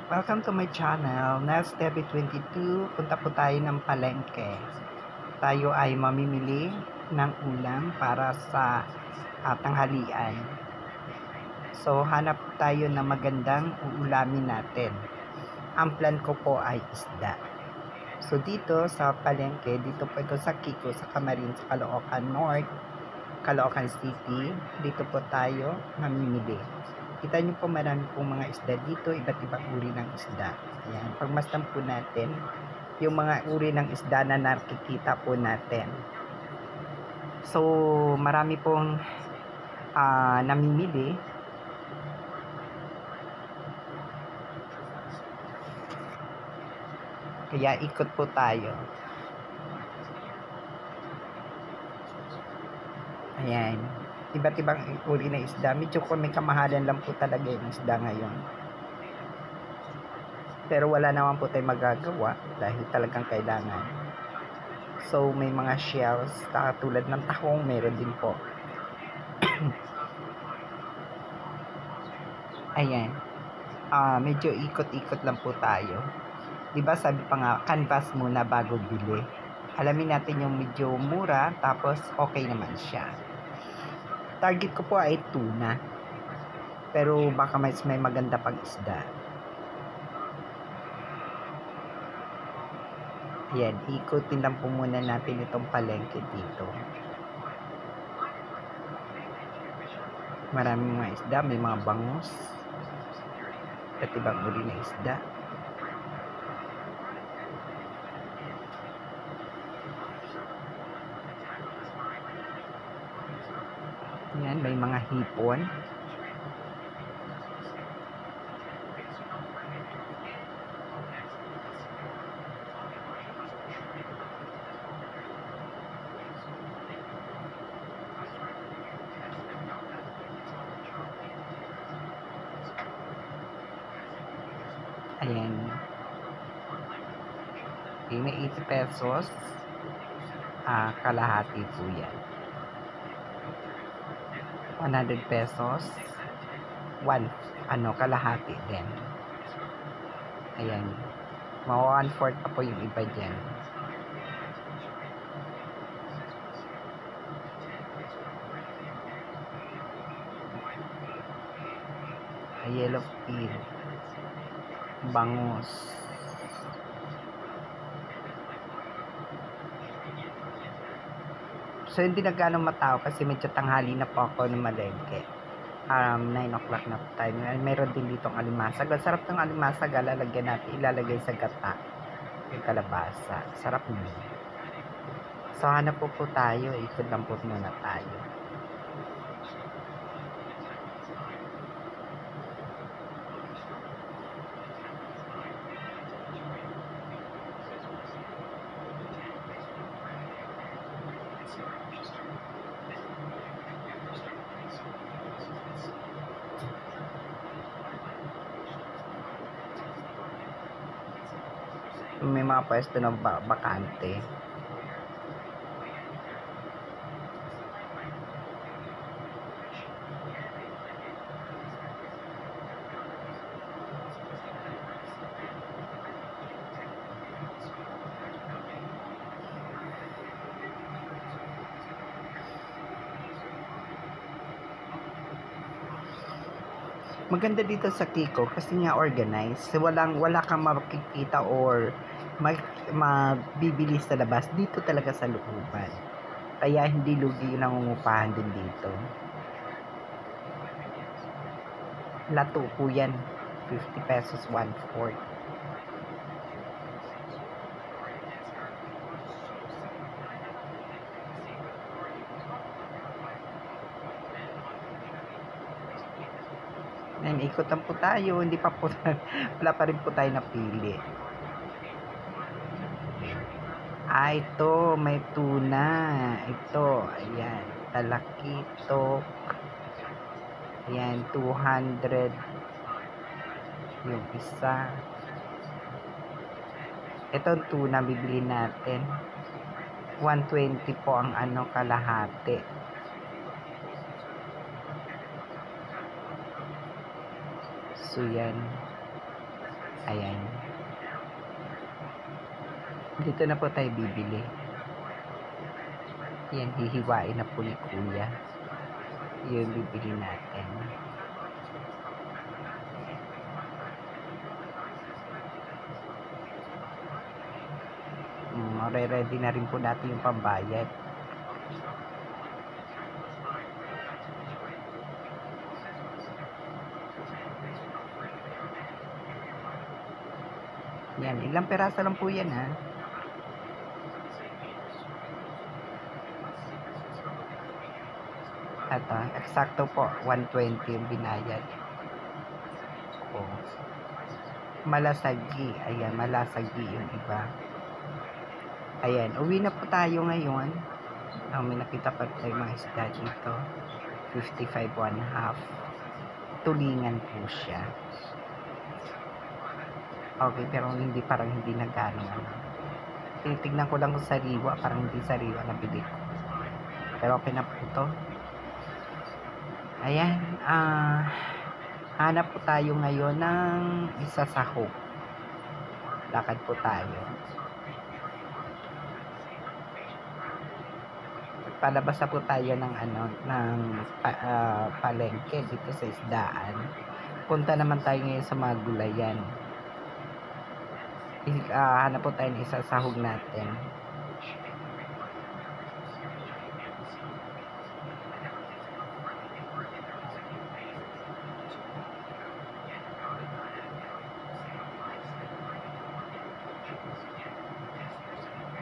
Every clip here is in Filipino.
Welcome to my channel, Nels Debbie 22. Punta po tayo ng palengke. Tayo ay mamimili ng ulam para sa tanghalian. So, hanap tayo ng magandang uulamin natin. Ang plan ko po ay isda. So, dito sa palengke, dito po ito sa Kiko, sa Camarines, Caloocan North, Caloocan City. Dito po tayo mamimili. Kita nyo po marami pong mga isda dito, iba't ibang uri ng isda. Ayan, pagmasdan po natin yung mga uri ng isda na nakikita po natin. So, marami pong namimili. Kaya ikot po tayo. Ayan, iba't ibang uri ng isda. Medyo may kamahalan lang po talaga yung isda ngayon. Pero wala naman po tayong magagawa dahil talagang kailangan. So, may mga shells tulad ng tahong, meron din po. Ayan. Medyo ikot-ikot lang po tayo. Diba sabi pa nga, canvas muna bago bili. Alamin natin yung medyo mura, tapos okay naman siya. Target ko po ay tuna. Pero baka may maganda pang isda. Ayan, ikutin lang po muna natin itong palengke dito. Maraming mga isda, may mga bangus. At ibang uri na isda. Ayan, may mga hipon. Ayan. Okay, may 80 pesos. Kalahati po yan. 100 pesos. Kalahati din. Ayan. Mga 1/4 pa po yung iba dyan. Yellow peel. Bangus. So, hindi na gano'ng matao kasi medyo tanghali na po ako ng malengke. 9 o'clock na po tayo. Meron din ditong alimasag. Ang sarap ng alimasag. Ilalagay sa gata. Yung kalabasa. Sarap mo. So, hanap po tayo. Ikot lang po muna tayo. May mga pwesto ng bakante. Maganda dito sa Kiko kasi nga organized. Wala kang makikita or mabibili sa labas. Dito talaga sa looban. Kaya hindi lugi yung nangungupahan din dito. Lato po yan. 50 pesos 1/4. Ayan, ikotan po tayo. Hindi pa po, wala pa rin po tayo napili. Ito, may tuna. Ito, ayan, talakitok. Ayan, 200 yung isa. Ito, tuna, bibili natin. 120 po ang kalahati. So, yan. Ayan. Dito na po tayo bibili. Yan, hihiwain na po ni Kuya. Yung bibili natin. Ready na rin po natin yung pambayad. Yan, ilang peraso lang po yan ha. Ito, eksakto po, 120 yung binayad. Oh. Malasagi, ayan, malasagi yung iba. Ayan, uwi na po tayo ngayon. May nakita pa tayo mga isda dito. 55 1/2. Tulingan po siya. Okay, pero parang hindi na gano'n. Tinitignan ko lang kung sariwa, parang hindi sariwa na bili ko. Pero okay na po ito. Ayan, hanap po tayo ngayon ng isa sa hook. Lakad po tayo. Palabas na po tayo ng palengke dito sa isdaan. Punta naman tayo ngayon sa mga gulayan. Hanap po tayo ng isa sa hug natin.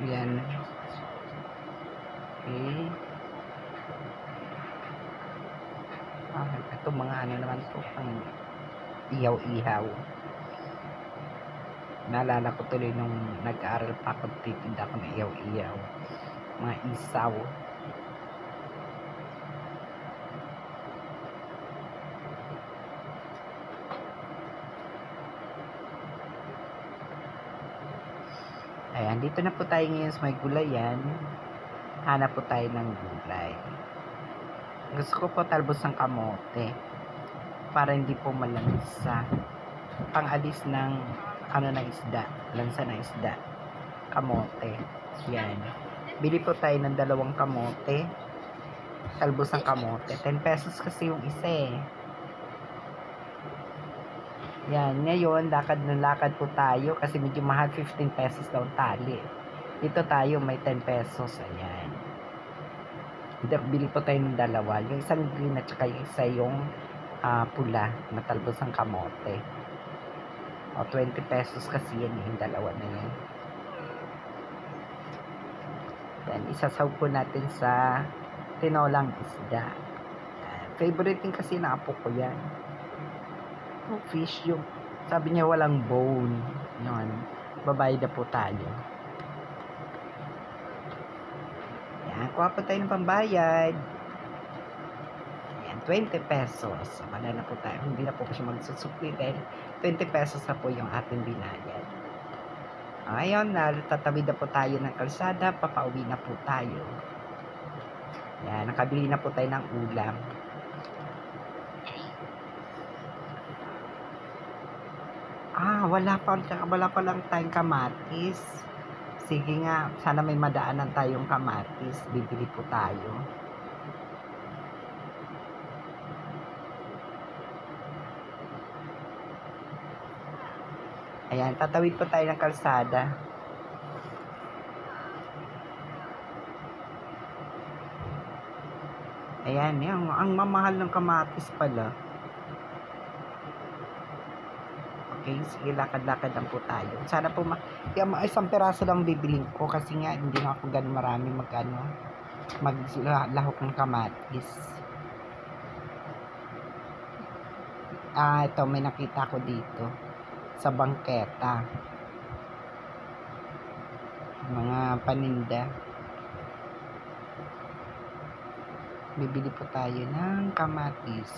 Yan. Okay. Ito mga naman po pang ihaw-ihaw. Naalala ko tuloy nung nag-aaral pa ako, titinda ko ng ihaw-ihaw. Mga isaw. Ayan, dito na po tayo ngayon sa may gulayan. Hanap po tayo ng gulay. Gusto ko po talbos ng kamote para hindi po malansa. Pang-alis ng isda, lansa ng isda. Kamote. Yan. Bili po tayo ng 2 kamote. Talbos ng kamote. 10 pesos kasi yung isa eh. Yan, ngayon, lakad po tayo kasi medyo mahal, 15 pesos daw tali. Dito tayo, may 10 pesos. Ayan. Bili po tayo ng 2. Yung isang green at saka yung isa yung pula na talbos ng kamote. O, 20 pesos kasi yan, yung 2 na yan. Yan, isasaw po natin sa tinolang isda. Favorite din kasi na apo ko yan. Fish yung sabi niya walang bone. Yun, babayad na po tayo. Yan, kuha po tayo ng pambayad. Yan, 20 pesos. Wala na po tayo, hindi na po kasi magsusukli dahil 20 pesos na po yung ating binayad. Ngayon, tatawid na po tayo ng kalsada, papauwi na po tayo. Yan, nakabili na po tayo ng ulam. Wala pa lang tayong kamatis. Sige nga, sana may madaanan tayong kamatis. Bibili po tayo. Ayan, tatawid po tayo ng kalsada. Ayan, ang mamahal ng kamatis pala. Okay, sige, lakad-lakad lang po tayo. Sana po, isang peraso lang bibiling ko kasi nga hindi na ako ganun marami maglahok ng kamatis. Ito, may nakita ko dito sa bangketa. Mga paninda. Bibili po tayo ng kamatis.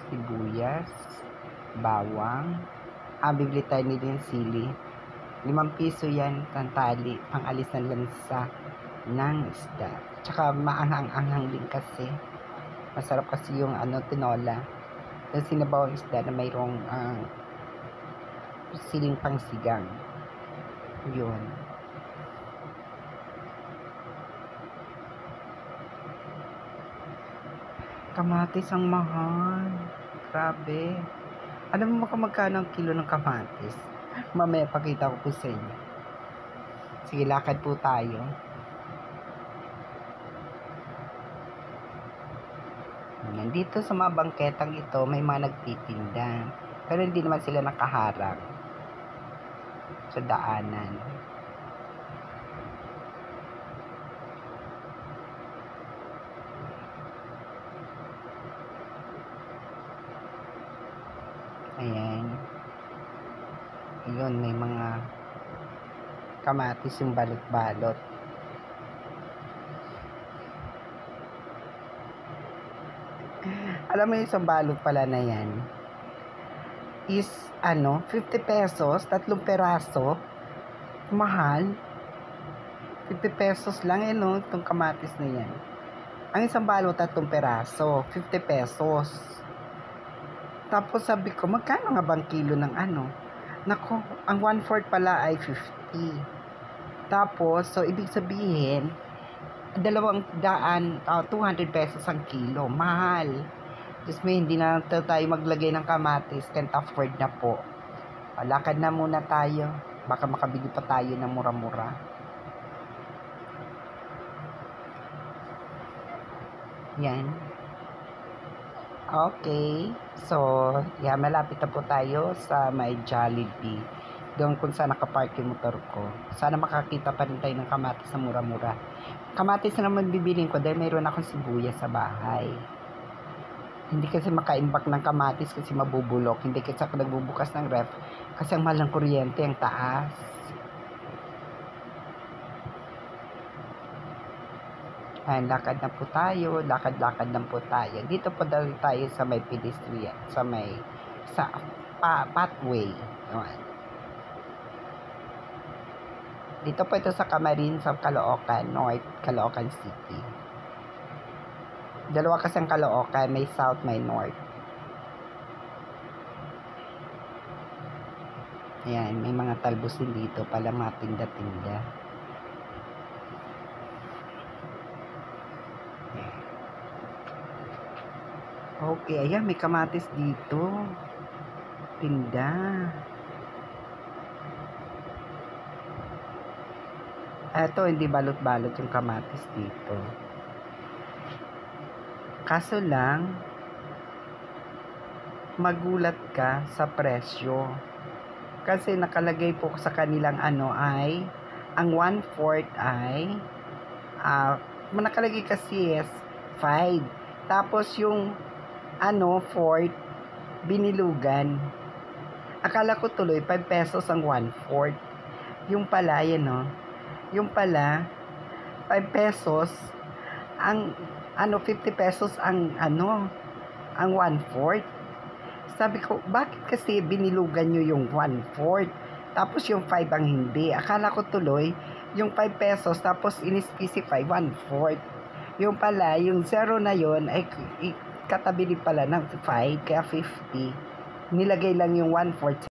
Sibuyas, bawang, Bibili tayo nila yung sili. 5 piso yan, tantali, pang alis ng lansa ng isda. Tsaka maanghang-anghang din kasi. Masarap kasi yung tinola. Yung sinabaw ang isda na mayroong siling pangsigang. Yun. Kamatis ang mahal. Grabe. Alam mo magkano ang kilo ng kamatis? Mamaya pakita ko po sa inyo. Sige, lakad po tayo. Nandito sa mga bangketang ito, may mga nagtitinda. Pero hindi naman sila nakaharang sa daanan. Ayan. Yun, may mga kamatis yung balot-balot. Alam mo yung isang balot pala na yan is 50 pesos, 3 peraso. Mahal. 50 pesos lang itong kamatis na yan. Ang isang balot 3 peraso, 50 pesos. Tapos sabi ko, magkano nga bang kilo ng Nako, ang 1/4 pala ay 50. Tapos, so ibig sabihin, 200 pesos ang kilo. Mahal. Just may hindi na tayo maglagay ng kamatis. Can't afford na po. Lakad na muna tayo. Baka makabili pa tayo ng mura-mura. Yan. Okay. So, malapit na po tayo sa may Jollibee. Doon kung saan nakapark yung motor ko. Sana makakita pa rin tayo ng kamatis na mura-mura. Kamatis na naman bibiling ko dahil mayroon akong sibuyas sa bahay. Hindi kasi maka-imbak ng kamatis kasi mabubulok. Hindi kasi ako nagbubukas ng ref kasi ang mahal ng kuryente, ang taas. Ayan, lakad na po tayo. Lakad-lakad na po tayo. Dito po dahil tayo sa may pedestrian. Sa pathway. Ayan. Dito po ito sa Camarin, sa Caloocan North, Caloocan City. Dalawa kasi ang Caloocan, may South, may North. Ayan, may mga talbos din dito pala, mga tinda-tinda. Okay, ayan, may kamatis dito. Tinda. Eto, hindi balot-balot yung kamatis dito. Kaso lang, magulat ka sa presyo. Kasi nakalagay po sa kanilang ay, ang 1/4 ay, nakalagay kasi is 5. Tapos yung, 4, binilugan. Akala ko tuloy, 5 pesos ang 1/4. Yung pala, yung pala, 5 pesos, ang 50 pesos ang ang 1/4. Sabi ko, bakit kasi binilugan nyo yung 1/4? Tapos yung 5 ang hindi. Akala ko tuloy, yung 5 pesos, tapos in-specify 1/4. Yung pala, yung 0 na yon ay katabi pala ng 5, kaya 50. Nilagay lang yung 1/4.